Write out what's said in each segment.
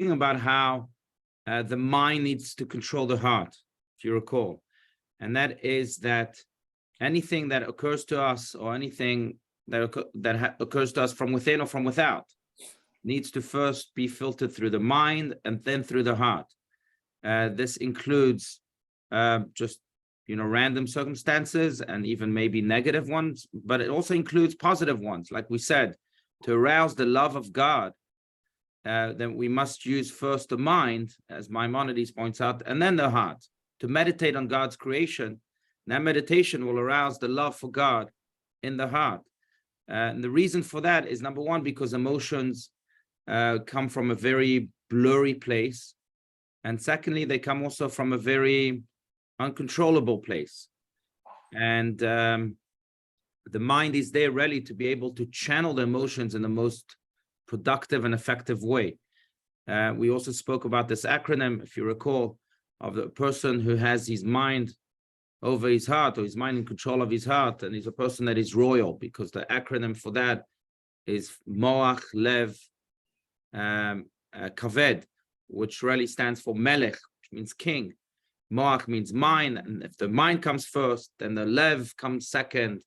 speaking about how the mind needs to control the heart, if you recall. And that is that anything that occurs to us, or anything that occurs to us from within or from without, needs to first be filtered through the mind and then through the heart. This includes just random circumstances and even maybe negative ones, but it also includes positive ones. Like we said, to arouse the love of God, then we must use first the mind, as Maimonides points out, and then the heart, to meditate on God's creation. That meditation will arouse the love for God in the heart. And the reason for that is, number one, because emotions come from a very blurry place. And secondly, they come also from a very uncontrollable place. And the mind is there really to be able to channel the emotions in the most productive and effective way. We also spoke about this acronym, if you recall, of the person who has his mind over his heart, or his mind in control of his heart, and he's a person that is royal, because the acronym for that is Moach, Lev, Kaved, which really stands for Melech, which means king. Moach means mind, and if the mind comes first, then the Lev comes second,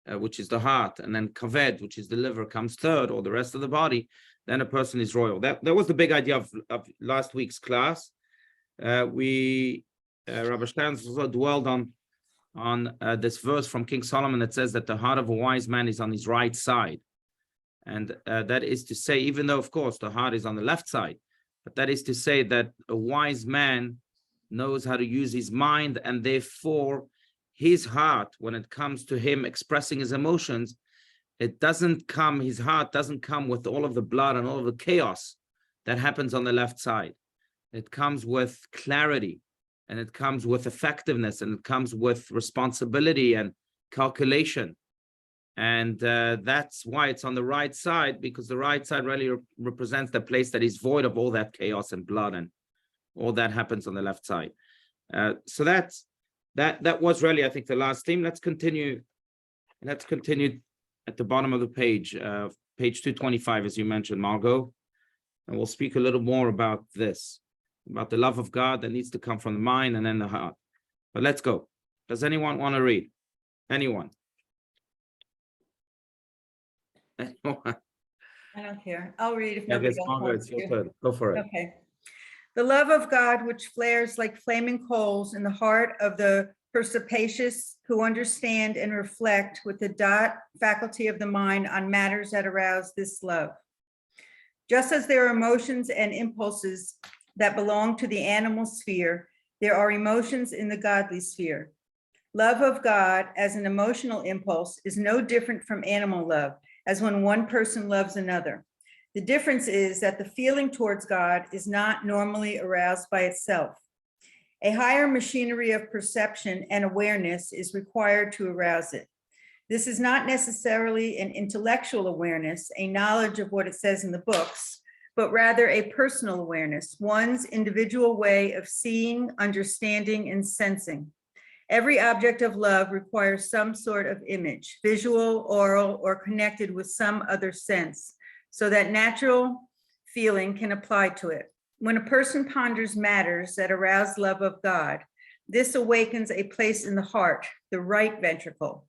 which is the heart, and then Kaved, which is the liver, comes third, or the rest of the body. Then a person is royal. That was the big idea of last week's class. Rabbi Stein also dwelled on this verse from King Solomon that says that the heart of a wise man is on his right side. And that is to say, even though, of course, the heart is on the left side, but that is to say that a wise man knows how to use his mind, and therefore his heart, when it comes to him expressing his emotions, his heart doesn't come with all of the blood and all of the chaos that happens on the left side. It comes with clarity, and it comes with effectiveness, and it comes with responsibility and calculation. And that's why it's on the right side, because the right side really represents the place that is void of all that chaos and blood and all that happens on the left side. So that was really, I think, the last theme. Let's continue at the bottom of the page, page 225, as you mentioned, Margot. And we'll speak a little more about this, about the love of God that needs to come from the mind and then the heart. But let's go. Does anyone want to read? Anyone? I don't care. I'll read if nobody else Margot, wants it's your to. turn. Go for it. Okay. The love of God, which flares like flaming coals in the heart of the perspicacious who understand and reflect with the faculty of the mind on matters that arouse this love. Just as there are emotions and impulses that belong to the animal sphere, there are emotions in the godly sphere. Love of God as an emotional impulse is no different from animal love, as when one person loves another. The difference is that the feeling towards God is not normally aroused by itself. A higher machinery of perception and awareness is required to arouse it. This is not necessarily an intellectual awareness, a knowledge of what it says in the books, but rather a personal awareness, one's individual way of seeing, understanding, and sensing. Every object of love requires some sort of image, visual, oral, or connected with some other sense, so that natural feeling can apply to it. When a person ponders matters that arouse love of God, this awakens a place in the heart, the right ventricle.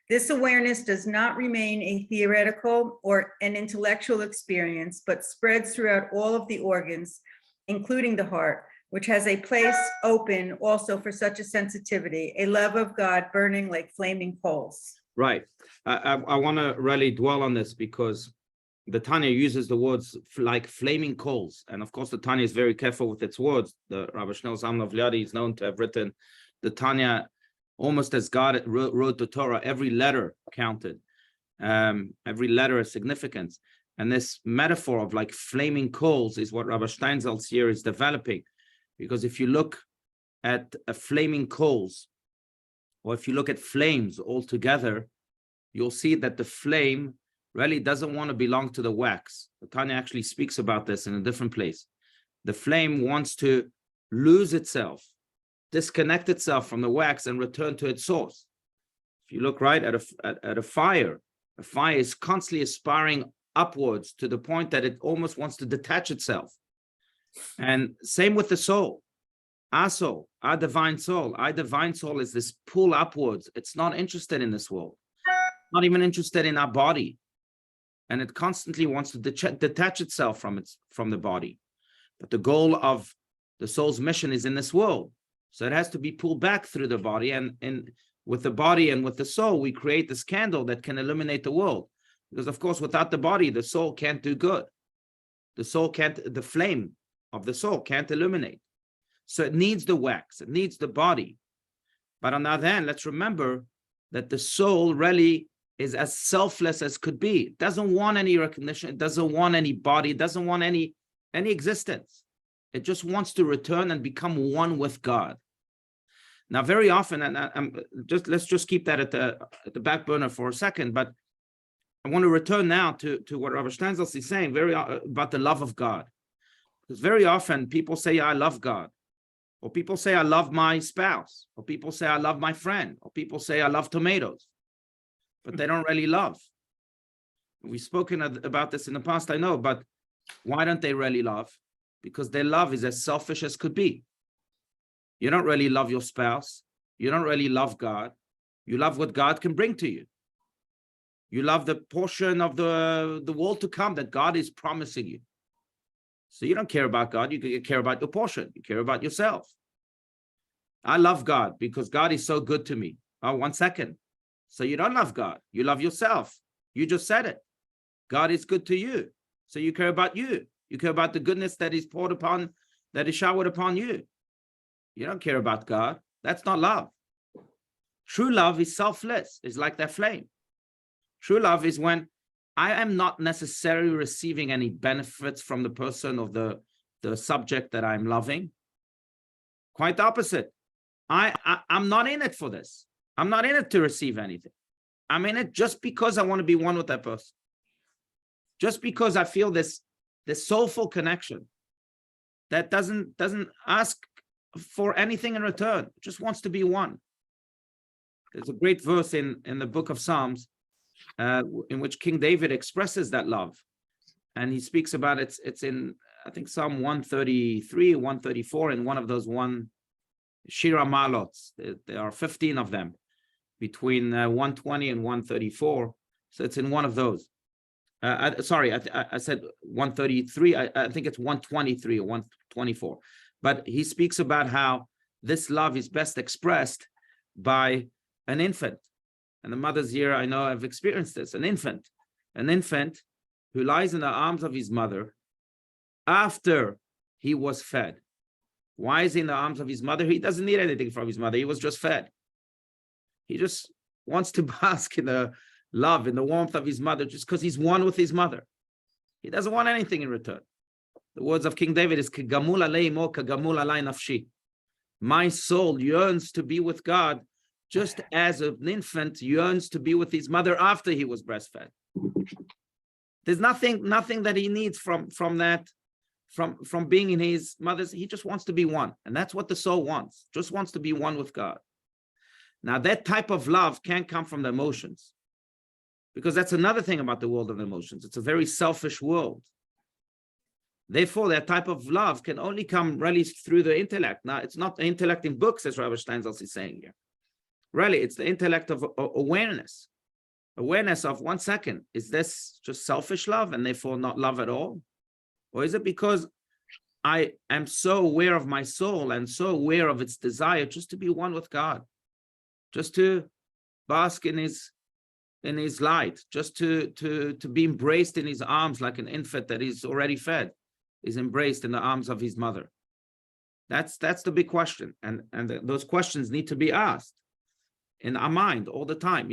This awareness does not remain a theoretical or an intellectual experience, but spreads throughout all of the organs, including the heart, which has a place open also for such a sensitivity, a love of God burning like flaming coals. Right. I want to really dwell on this, because the Tanya uses the words like flaming coals. And of course, the Tanya is very careful with its words. The Rabbi Shneur Zalman of Liadi is known to have written the Tanya almost as God wrote the Torah. Every letter counted. Every letter has significance. And this metaphor of like flaming coals is what Rabbi Steinsaltz here is developing. Because if you look at flaming coals, or if you look at flames altogether, you'll see that the flame really doesn't want to belong to the wax. The Tanya actually speaks about this in a different place. The flame wants to lose itself, disconnect itself from the wax and return to its source. If you look right at a fire is constantly aspiring upwards to the point that it almost wants to detach itself. And same with the soul. Our soul, our divine soul. Our divine soul is this pull upwards. It's not interested in this world, not even interested in our body. And it constantly wants to detach itself from the body. But the goal of the soul's mission is in this world. So it has to be pulled back through the body. And with the body and with the soul, we create this candle that can illuminate the world. Because of course, without the body, the soul can't do good. The soul can't, the flame of the soul can't illuminate. So it needs the wax, it needs the body. But on the other hand, let's remember that the soul really is as selfless as could be. It doesn't want any recognition, it doesn't want any body, it doesn't want any existence. It just wants to return and become one with God. Now, very often, and let's just keep that at the back burner for a second, but I want to return now to what Rabbi Steinsaltz is saying about the love of God. Because very often people say, I love God. Or people say, I love my spouse. Or people say, I love my friend. Or people say, I love tomatoes. But they don't really love. We've spoken about this in the past, I know, but why don't they really love? Because their love is as selfish as could be. You don't really love your spouse. You don't really love God. You love what God can bring to you. You love the portion of the world to come that God is promising you. So you don't care about God, you care about your portion, you care about yourself. I love God because God is so good to me. Oh, 1 second. So you don't love God, you love yourself. You just said it. God is good to you. So you care about you. You care about the goodness that is poured upon, that is showered upon you. You don't care about God. That's not love. True love is selfless. It's like that flame. True love is when I am not necessarily receiving any benefits from the person or the subject that I'm loving. Quite the opposite. I'm not in it for this. I'm not in it to receive anything. I'm in it just because I want to be one with that person. Just because I feel this soulful connection that doesn't ask for anything in return. It just wants to be one. There's a great verse in the book of Psalms in which King David expresses that love. And he speaks about it. It's in, I think, Psalm 133, 134, in one of those Shira Malots. There are 15 of them between 120 and 134. So it's in one of those. Sorry, I said 133. I think it's 123 or 124. But he speaks about how this love is best expressed by an infant. And the mothers here, I know, have experienced this. An infant who lies in the arms of his mother after he was fed. Why is he in the arms of his mother? He doesn't need anything from his mother. He was just fed. He just wants to bask in the love, in the warmth of his mother, just because he's one with his mother. He doesn't want anything in return. The words of King David is, "Kagamul alei mo, kagamul alai nafshi." My soul yearns to be with God just as an infant yearns to be with his mother after he was breastfed. There's nothing that he needs from being in his mother's. He just wants to be one. And that's what the soul wants, just wants to be one with God. Now, that type of love can't come from the emotions, because that's another thing about the world of emotions. It's a very selfish world. Therefore, that type of love can only come really through the intellect. Now, it's not the intellect in books, as Rabbi Steinsaltz is saying here. Really, it's the intellect of awareness. Awareness of, 1 second, is this just selfish love and therefore not love at all? Or is it because I am so aware of my soul and so aware of its desire just to be one with God, just to bask in his light, just to be embraced in his arms like an infant that is already fed, is embraced in the arms of his mother? That's the big question. And those questions need to be asked in our mind all the time,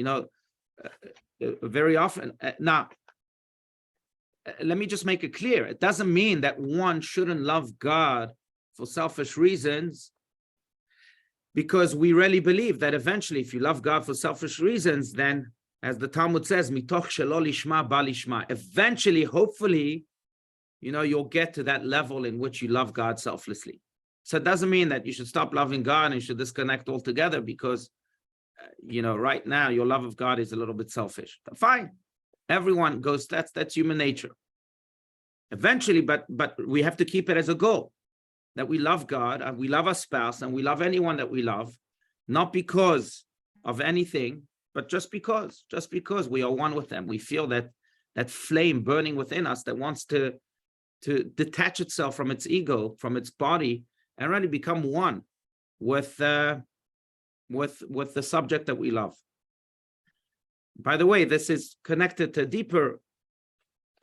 very often. Now, let me just make it clear. It doesn't mean that one shouldn't love God for selfish reasons, because we really believe that eventually, if you love God for selfish reasons, then, as the Talmud says, mitoch shelo lishma ba lishma, eventually, hopefully, you'll get to that level in which you love God selflessly. So it doesn't mean that you should stop loving God and you should disconnect altogether because, right now your love of God is a little bit selfish. But fine. Everyone goes, that's human nature. Eventually, but we have to keep it as a goal, that we love God and we love our spouse and we love anyone that we love, not because of anything, but just because we are one with them. We feel that flame burning within us that wants to detach itself from its ego, from its body, and really become one with the subject that we love. By the way, this is connected to deeper,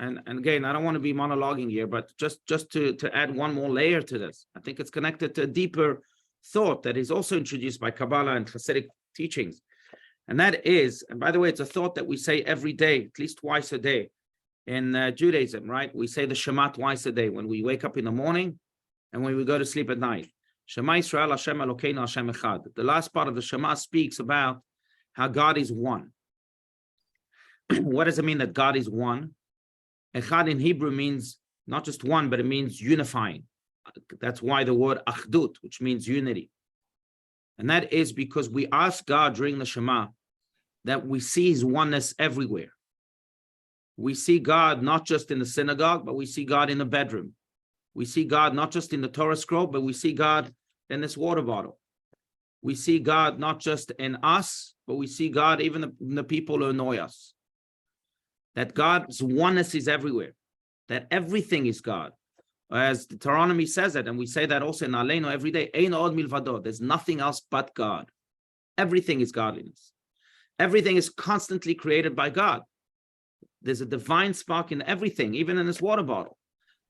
and again, I don't want to be monologuing here, but just to add one more layer to this, I think it's connected to a deeper thought that is also introduced by Kabbalah and Hasidic teachings. And that is, and by the way, it's a thought that we say every day, at least twice a day in Judaism, right? We say the Shema twice a day, when we wake up in the morning and when we go to sleep at night. Shema Yisrael Hashem Elokeinu Hashem Echad. The last part of the Shema speaks about how God is one. What does it mean that God is one? Echad in Hebrew means not just one, but it means unifying. That's why the word achdut, which means unity. And that is because we ask God during the Shema that we see his oneness everywhere. We see God not just in the synagogue, but we see God in the bedroom. We see God not just in the Torah scroll, but we see God in this water bottle. We see God not just in us, but we see God even in the people who annoy us. That God's oneness is everywhere, that everything is God. As Deuteronomy says it, and we say that also in Aleinu every day, Ein od milvado, there's nothing else but God. Everything is godliness. Everything is constantly created by God. There's a divine spark in everything, even in this water bottle,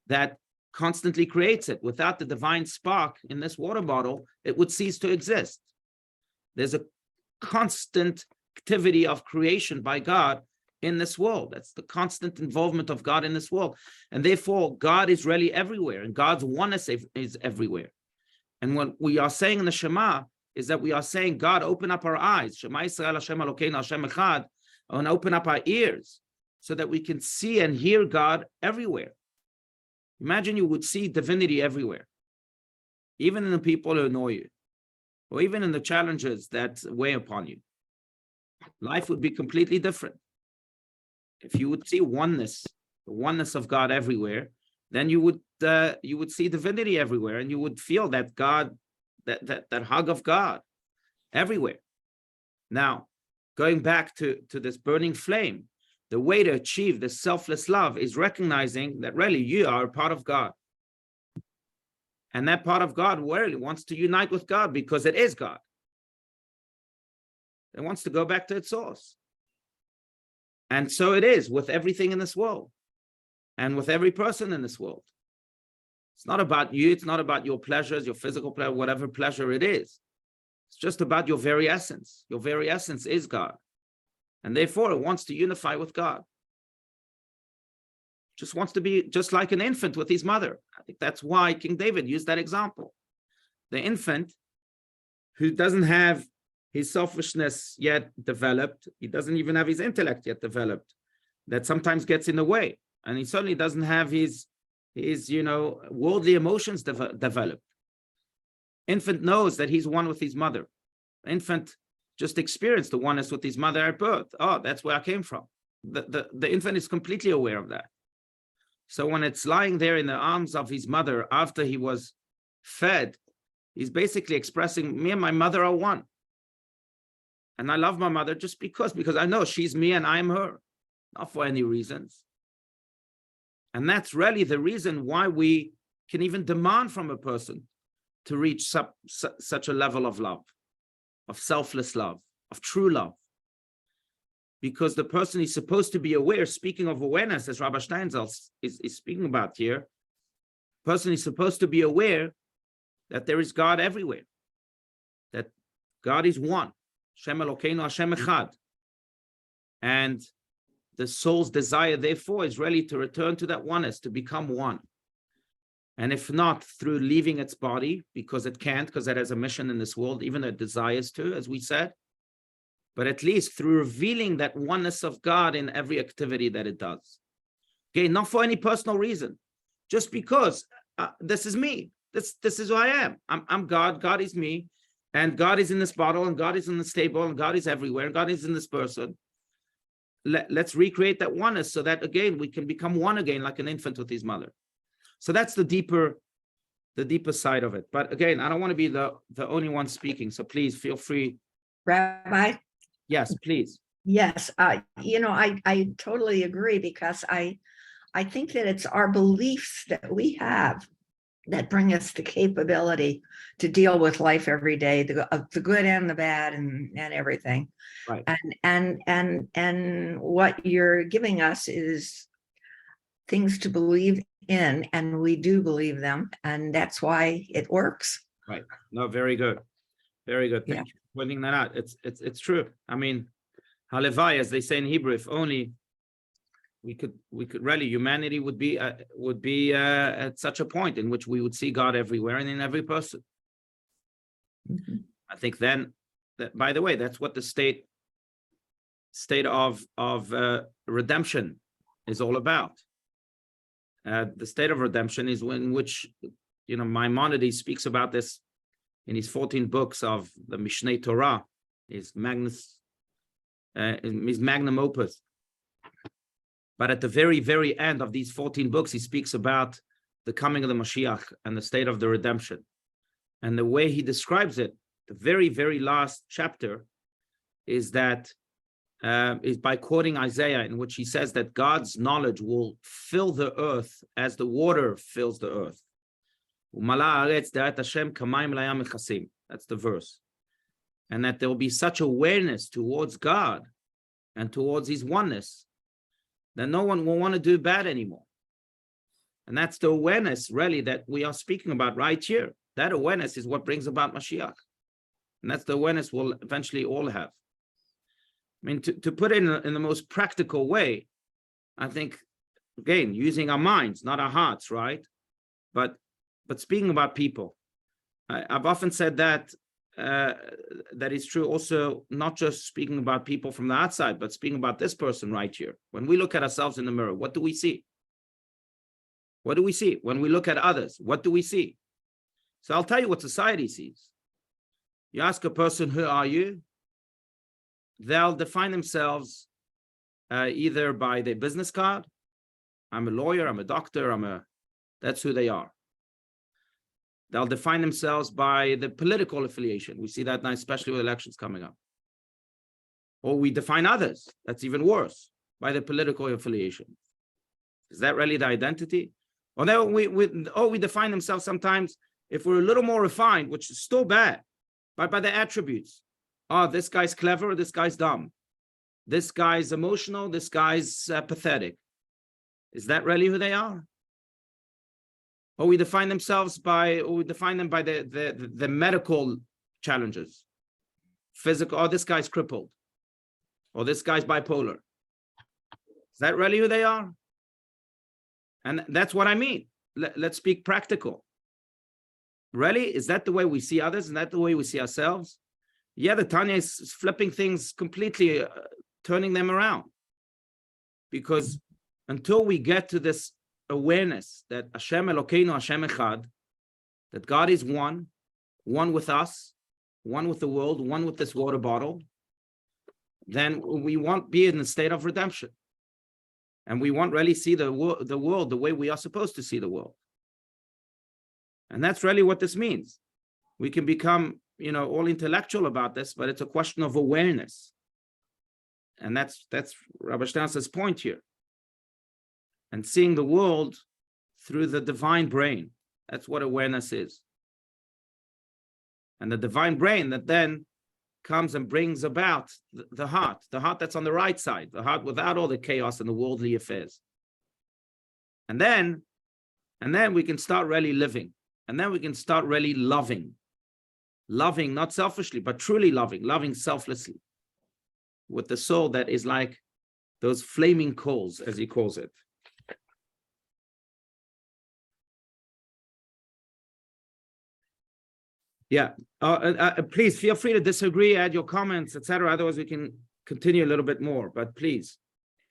that constantly creates it. Without the divine spark in this water bottle, it would cease to exist. There's a constant activity of creation by God in this world. That's the constant involvement of God in this world. And therefore, God is really everywhere, and God's oneness is everywhere. And what we are saying in the Shema is that we are saying, God, open up our eyes. Shema Yisrael Hashem Elokeinu Hashem Echad, and open up our ears so that we can see and hear God everywhere. Imagine you would see divinity everywhere, even in the people who annoy you, or even in the challenges that weigh upon you. Life would be completely different. If you would see oneness, the oneness of God everywhere, then you would see divinity everywhere, and you would feel that God, that hug of God everywhere. Now, going back to this burning flame, the way to achieve this selfless love is recognizing that really you are a part of God. And that part of God really wants to unite with God because it is God. It wants to go back to its source. And so it is with everything in this world and with every person in this world. It's not about you. It's not about your pleasures, your physical pleasure, whatever pleasure it is. It's just about your very essence. Your very essence is God. And therefore, it wants to unify with God. Just wants to be just like an infant with his mother. I think that's why King David used that example. The infant who doesn't have his selfishness yet developed, he doesn't even have his intellect yet developed, that sometimes gets in the way. And he certainly doesn't have his worldly emotions developed. Infant knows that he's one with his mother. Infant just experienced the oneness with his mother at birth. Oh, that's where I came from. The infant is completely aware of that. So when it's lying there in the arms of his mother after he was fed, he's basically expressing, me and my mother are one. And I love my mother just because I know she's me and I'm her, not for any reasons. And that's really the reason why we can even demand from a person to reach such a level of love, of selfless love, of true love. Because the person is supposed to be aware, speaking of awareness, as Rabbi Steinsaltz is speaking about here, the person is supposed to be aware that there is God everywhere, that God is one. Hashem Elokeinu Hashem Echad. And the soul's desire, therefore, is really to return to that oneness, to become one. And if not through leaving its body, because it can't, because it has a mission in this world, even though it desires to, as we said, but at least through revealing that oneness of God in every activity that it does. Okay, not for any personal reason, just because this is me. This is who I am. I'm God. God is me. And God is in this bottle, and God is in this table, and God is everywhere, and God is in this person. let's recreate that oneness so that again we can become one again, like an infant with his mother. So that's the deeper side of it. But again, I don't want to be the only one speaking. So please feel free. Rabbi? Yes, please. Yes, I totally agree, because I think that it's our beliefs that we have that bring us the capability to deal with life every day, the good and the bad and everything. Right. And what you're giving us is things to believe in, and we do believe them, and that's why it works. Right. No, very good. Very good. Thank Yeah. you for pointing that out. It's true. I mean, halevai, as they say in Hebrew, if only we could really, humanity would be at such a point in which we would see God everywhere and in every person. Mhm. I think then that, by the way, that's what the state of redemption is all about. The state of redemption is in which, Maimonides speaks about this in his 14 books of the Mishneh Torah, his magnum opus. But at the very, very end of these 14 books, he speaks about the coming of the Mashiach and the state of the redemption. And the way he describes it, the very, very last chapter, is by quoting Isaiah, in which he says that God's knowledge will fill the earth as the water fills the earth. That's the verse. And that there will be such awareness towards God and towards his oneness that no one will want to do bad anymore. And that's the awareness, really, that we are speaking about right here. That awareness is what brings about Mashiach. And that's the awareness we'll eventually all have. I mean, to put it in the most practical way, I think, again, using our minds, not our hearts, right? But speaking about people. I've often said that that is true also, not just speaking about people from the outside, but speaking about this person right here. When we look at ourselves in the mirror, what do we see? What do we see? When we look at others, what do we see? So I'll tell you what society sees. You ask a person, who are you? They'll define themselves either by their business card. I'm a lawyer, I'm a doctor, that's who they are. They'll define themselves by the political affiliation. We see that now, especially with elections coming up. Or we define others, that's even worse, by the political affiliation. Is that really the identity? Or then we define themselves sometimes, if we're a little more refined, which is still bad, but by the attributes. Oh, this guy's clever, this guy's dumb. This guy's emotional, this guy's pathetic. Is that really who they are? Or we define them by the medical challenges. Physical, oh, this guy's crippled. Or this guy's bipolar. Is that really who they are? And that's what I mean. Let's speak practical. Really? Is that the way we see others? Is that the way we see ourselves? Yeah, the Tanya is flipping things completely, turning them around. Because until we get to this awareness that Hashem Elokeinu, Hashem Echad, that God is one with us, one with the world, one with this water bottle, then we won't be in the state of redemption. And we won't really see the world the way we are supposed to see the world. And that's really what this means. We can become, all intellectual about this, but it's a question of awareness. And that's Rabbi Stern's point here. And seeing the world through the divine brain. That's what awareness is. And the divine brain that then comes and brings about the heart that's on the right side, the heart without all the chaos and the worldly affairs. And then we can start really living. And then we can start really loving. Loving, not selfishly, but truly loving selflessly. With the soul that is like those flaming coals, as he calls it. Yeah, please feel free to disagree, add your comments, etc. Otherwise, we can continue a little bit more, but please.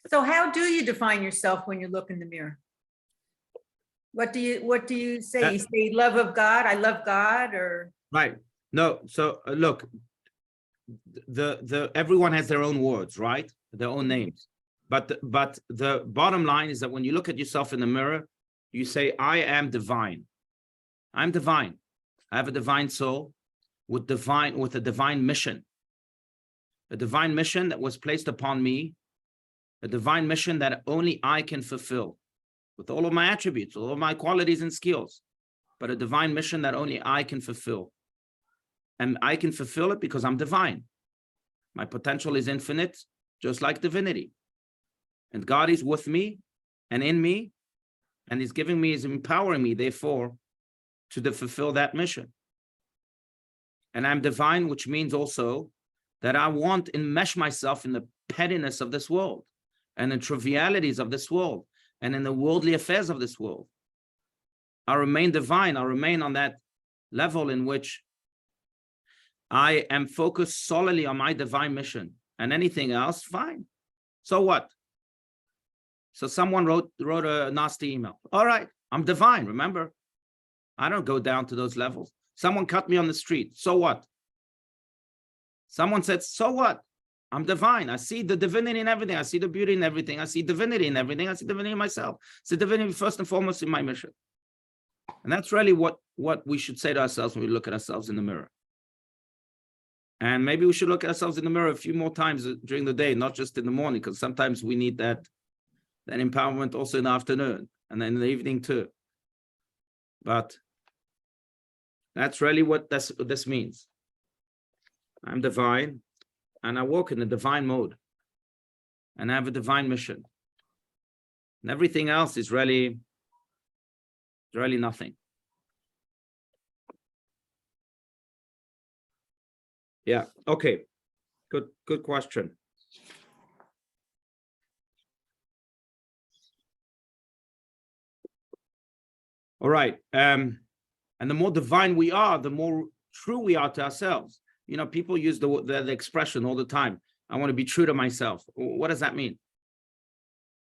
So how do you define yourself when you look in the mirror? What do you say? You say love of God, I love God, or? Right. No, so look, everyone has their own words, right? Their own names. But the bottom line is that when you look at yourself in the mirror, you say, I am divine. I'm divine. I have a divine soul with a divine mission. A divine mission that was placed upon me, a divine mission that only I can fulfill with all of my attributes, all of my qualities and skills, but a divine mission that only I can fulfill. And I can fulfill it because I'm divine. My potential is infinite, just like divinity. And God is with me and in me, and he's giving me, he's empowering me, therefore, to fulfill that mission. And I'm divine, which means also that I won't enmesh myself in the pettiness of this world and the trivialities of this world and in the worldly affairs of this world. I'll remain divine. I'll remain on that level in which I am focused solely on my divine mission, and anything else, fine. So what? So someone wrote a nasty email. All right, I'm divine, remember? I don't go down to those levels. Someone cut me on the street. So what? Someone said, so what? I'm divine. I see the divinity in everything. I see the beauty in everything. I see divinity in everything. I see divinity in myself. I see divinity first and foremost in my mission. And that's really what we should say to ourselves when we look at ourselves in the mirror. And maybe we should look at ourselves in the mirror a few more times during the day, not just in the morning, because sometimes we need that empowerment also in the afternoon and then in the evening too. But that's really what this means. I'm divine, and I walk in a divine mode, and I have a divine mission. And everything else is really nothing. Yeah, okay. Good question. All right. And the more divine we are, the more true we are to ourselves. You know, people use the expression all the time. I want to be true to myself. What does that mean?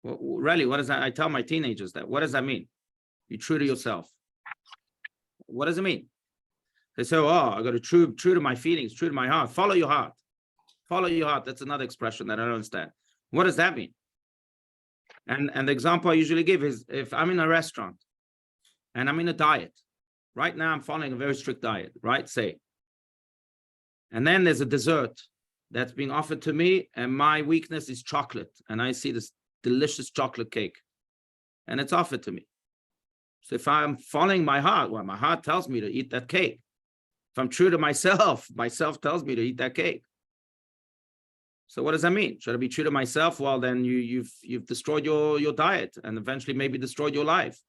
Well, really, what does that? I tell my teenagers that. What does that mean? Be true to yourself. What does it mean? They say, oh, I got to true to my feelings, true to my heart. Follow your heart. Follow your heart. That's another expression that I don't understand. What does that mean? And the example I usually give is if I'm in a restaurant and I'm in a diet. Right now, I'm following a very strict diet, right? Say. And then there's a dessert that's being offered to me, and my weakness is chocolate. And I see this delicious chocolate cake, and it's offered to me. So if I'm following my heart, well, my heart tells me to eat that cake. If I'm true to myself, myself tells me to eat that cake. So what does that mean? Should I be true to myself? Well, then you've destroyed your diet and eventually maybe destroyed your life.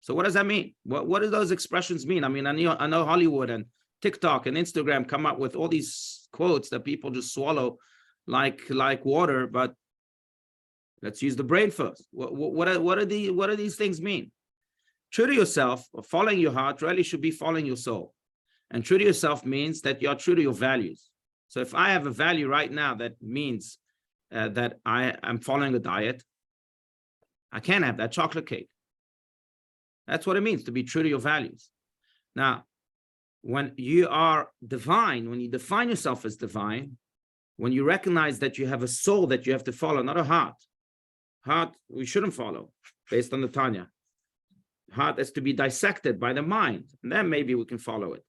So what does that mean? What do those expressions mean? I mean, I know Hollywood and TikTok and Instagram come up with all these quotes that people just swallow like water, but let's use the brain first. What do these things mean? True to yourself or following your heart really should be following your soul. And true to yourself means that you're true to your values. So if I have a value right now that means that I am following a diet, I can't have that chocolate cake. That's what it means to be true to your values. Now, when you are divine, when you define yourself as divine, when you recognize that you have a soul that you have to follow, not a heart. Heart, we shouldn't follow, based on the Tanya. Heart is to be dissected by the mind, and then maybe we can follow it.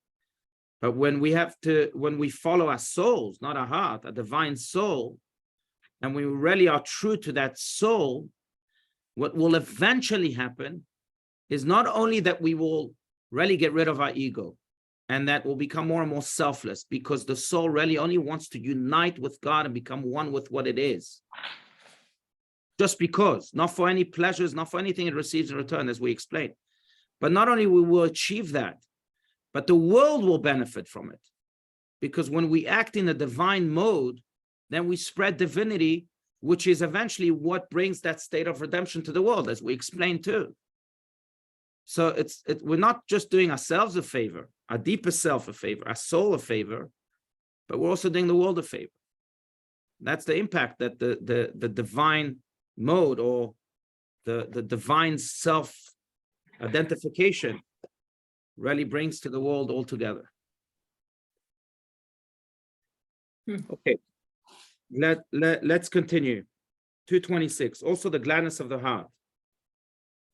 But when we follow our souls, not our heart, a divine soul, and we really are true to that soul, what will eventually happen is not only that we will really get rid of our ego, and that will become more and more selfless, because the soul really only wants to unite with God and become one with what it is. Just because, not for any pleasures, not for anything it receives in return, as we explained. But not only will we achieve that, but the world will benefit from it. Because when we act in a divine mode, then we spread divinity, which is eventually what brings that state of redemption to the world, as we explained too. So we're not just doing ourselves a favor, our deepest self a favor, our soul a favor, but we're also doing the world a favor. That's the impact that the divine mode or the divine self-identification really brings to the world altogether. Okay, let's continue. 226. Also the gladness of the heart.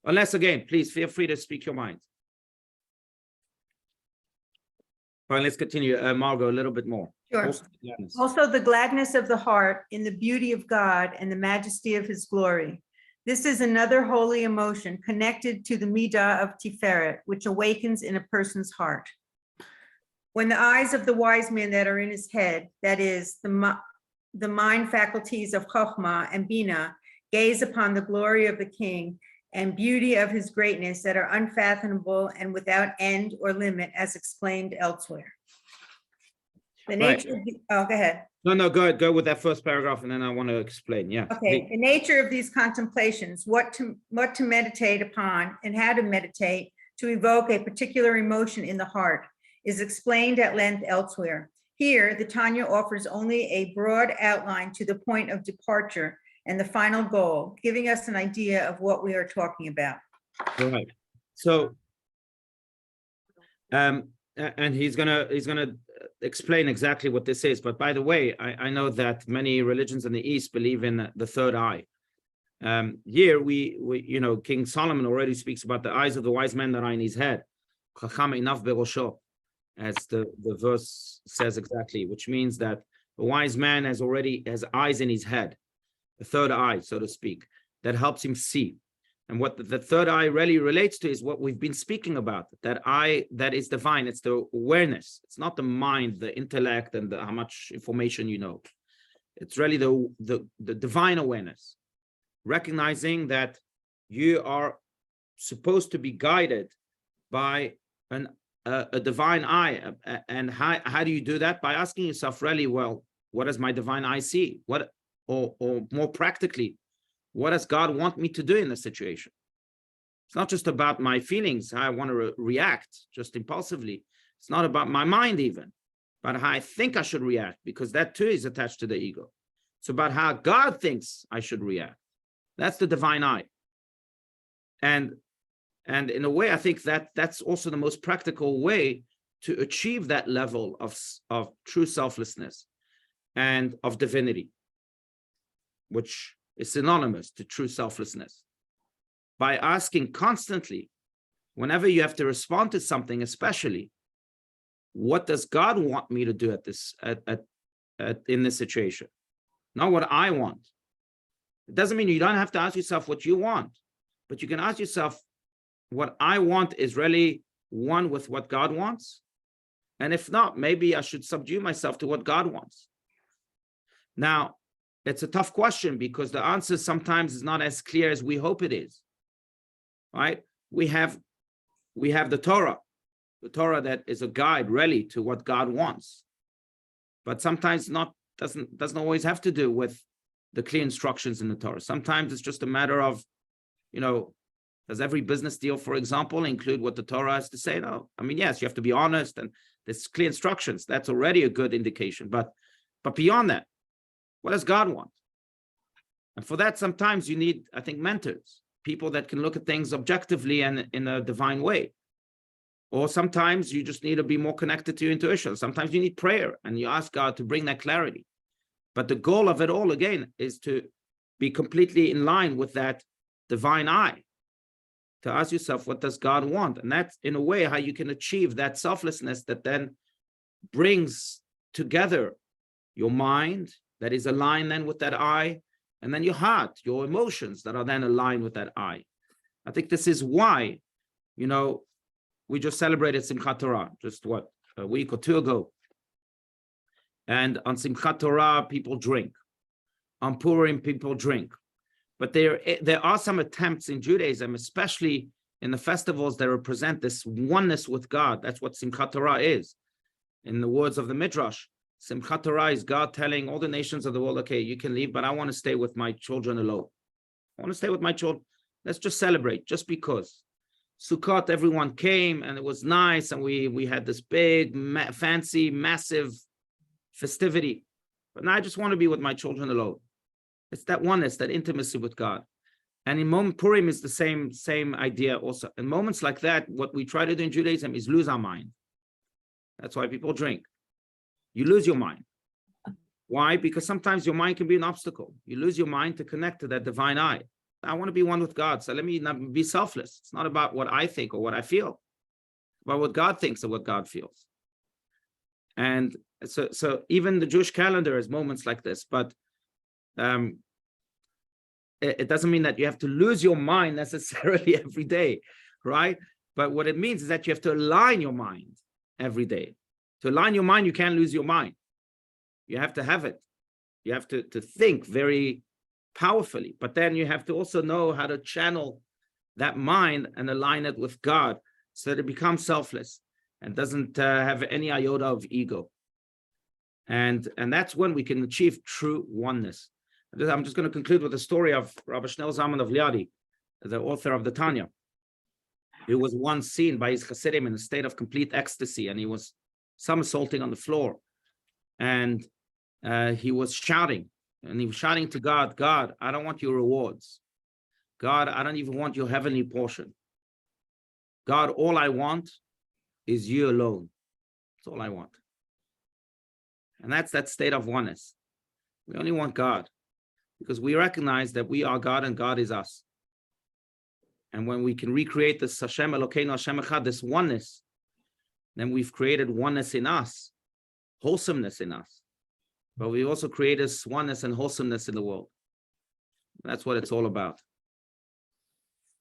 Unless, again, please feel free to speak your mind. Fine, let's continue. Margot, a little bit more. Sure. Also the gladness. Also the gladness of the heart in the beauty of God and the majesty of his glory. This is another holy emotion connected to the midah of Tiferet, which awakens in a person's heart. When the eyes of the wise man that are in his head, that is, the mind faculties of Chokhmah and Bina, gaze upon the glory of the king and beauty of his greatness that are unfathomable and without end or limit, as explained elsewhere. The nature of the, oh, go ahead. No, go ahead. Go with that first paragraph, and then I want to explain. Yeah. Okay, the nature of these contemplations, what to meditate upon and how to meditate to evoke a particular emotion in the heart is explained at length elsewhere. Here, the Tanya offers only a broad outline to the point of departure and the final goal, giving us an idea of what we are talking about. All right. So, and he's gonna explain exactly what this is. But by the way, I know that many religions in the East believe in the third eye. Here we you know, King Solomon already speaks about the eyes of the wise man that are in his head, as the verse says exactly, which means that the wise man has eyes in his head, the third eye, so to speak, that helps him see. And what the third eye really relates to is what we've been speaking about, that eye that is divine. It's the awareness. It's not the mind, the intellect, and how much information you know. It's really the divine awareness, recognizing that you are supposed to be guided by a divine eye. And how do you do that? By asking yourself, really, well, what does my divine eye see? What, or more practically, what does God want me to do in this situation? It's not just about my feelings, how I want to react just impulsively. It's not about my mind even, but how I think I should react, because that too is attached to the ego. It's about how God thinks I should react. That's the divine eye. And in a way, I think that that's also the most practical way to achieve that level of true selflessness and of divinity, which is synonymous to true selflessness. By asking constantly, whenever you have to respond to something, especially, what does God want me to do in this situation? Not what I want. It doesn't mean you don't have to ask yourself what you want, but you can ask yourself, what I want is really one with what God wants. And if not, maybe I should subdue myself to what God wants. Now, it's a tough question because the answer sometimes is not as clear as we hope it is, right? We have the Torah that is a guide really to what God wants, but sometimes doesn't always have to do with the clear instructions in the Torah. Sometimes it's just a matter of, you know, does every business deal, for example, include what the Torah has to say? No. I mean, yes, you have to be honest and there's clear instructions. That's already a good indication. But beyond that, what does God want? And for that, sometimes you need, I think, mentors, people that can look at things objectively and in a divine way. Or sometimes you just need to be more connected to your intuition. Sometimes you need prayer and you ask God to bring that clarity. But the goal of it all, again, is to be completely in line with that divine eye, to ask yourself, what does God want? And that's, in a way, how you can achieve that selflessness that then brings together your mind, that is aligned then with that eye, and then your heart, your emotions that are then aligned with that eye. I think this is why, you know, we just celebrated Simchat Torah, just what, a week or two ago. And on Simchat Torah, people drink. On Purim, people drink. But there are some attempts in Judaism, especially in the festivals that represent this oneness with God. That's what Simchat Torah is. In the words of the Midrash, Simchat Torah is God telling all the nations of the world, okay, you can leave, but I want to stay with my children alone. I want to stay with my children. Let's just celebrate, just because. Sukkot, everyone came, and it was nice, and we had this big, fancy, massive festivity. But now I just want to be with my children alone. It's that oneness, that intimacy with God. And in Purim is the same idea also. In moments like that, what we try to do in Judaism is lose our mind. That's why people drink. You lose your mind. Why? Because sometimes your mind can be an obstacle. You lose your mind to connect to that divine I. I want to be one with God. So let me not be selfless. It's not about what I think or what I feel, it's about what God thinks or what God feels. And so even the Jewish calendar has moments like this, but it doesn't mean that you have to lose your mind necessarily every day, right? But what it means is that you have to align your mind every day. To align your mind, you can't lose your mind. You have to have it. You have to think very powerfully, but then you have to also know how to channel that mind and align it with God so that it becomes selfless and doesn't have any iota of ego. And that's when we can achieve true oneness. I'm just going to conclude with the story of Rabbi Shneur Zalman of Liadi, the author of the Tanya, who was once seen by his Hasidim in a state of complete ecstasy, and he was somersaulting on the floor, and he was shouting, and he was shouting to God, God, I don't want your rewards. God, I don't even want your heavenly portion. God, all I want is you alone. That's all I want. And that's that state of oneness. We only want God because we recognize that we are God and God is us. And when we can recreate this Hashem Elokeinu Hashem Echad, this oneness, then we've created oneness in us, wholesomeness in us. But we also create this oneness and wholesomeness in the world. That's what it's all about.